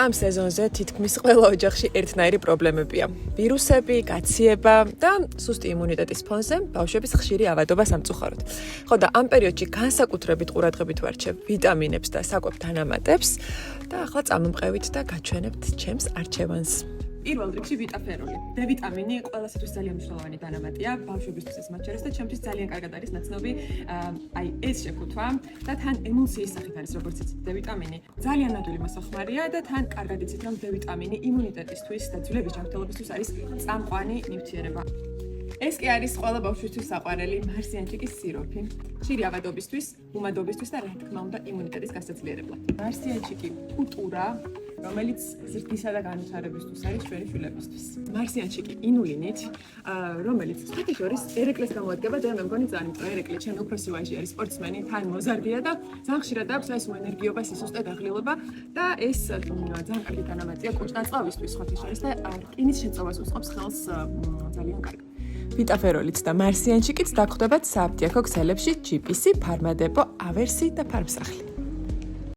ამ სეზონზე თითქმის ყველა ოჯახში ერთნაირი პრობლემებია. ვირუსები, გაციება და სუსტი იმუნიტეტის ფონზე ბავშვების ხშირი ავადობა სამწუხაროდ. ხო და ამ პერიოდში განსაკუთრებით ყურადღებით ვარჩევ ვიტამინებს და საკვებ დანამატებს და ახლა წამომყევით და გაჩვენებთ ჩემს არჩევანს. პირველ რიგში ვიტაფეროლი. D ვიტამინი ყველასთვის ძალიან მნიშვნელოვანი დანამატია, ბავშვებისთვის მათ შორის და ჩემთვის ძალიან კარგად არის ნაცნობი, აი ეს შეკუთვა და თან ემულსიის სახით არის როგორც იცით D ვიტამინი. ძალიან ნამდვილი მოსახმარია და თან კარგად იცით რომ D ვიტამინი იმუნიტეტისთვის და ძვლების ჯანმრთელობისთვის არის წამყვანი ნივთიერება. ეს კი არის ყველა ბავშვისთვის საყვარელი მარსიანჩიკის სიროფი. ხშირი ავადობისთვის, უმადობისთვის და რა თქმა უნდა იმუნიტეტის გასაძლიერებლად. მარსიანჩიკი ფუტურა რომელიც ზრდისა და განვითარებისთვის არის ჩვენი შვილებისთვის. მარსიანჩიკი ინულინით, რომელიც სხვათა შორის ერეკლეს გამოადგება და მე მგონი ძალიან მწვავე ერეკლე, ჩემი უფროსი ვაჟი არის სპორტსმენი, თან მოზარდია და ძალიან ხშირად აქვს ეს ენერგიობა, სისუსტე, დაღლილობა და ეს ძალიან კარგი დანამატია კურჭ-ნაწლავისთვის სხვათა შორის და რკინის შეწოვას უსწრებს ხელს ძალიან კარგად. ვიტაფეროლიც და მარსიანჩიკიც დაგხვდებათ სააფთიაქო ქსელებში GPC, ფარმადეპო, ავერსი და ფარმსახლი.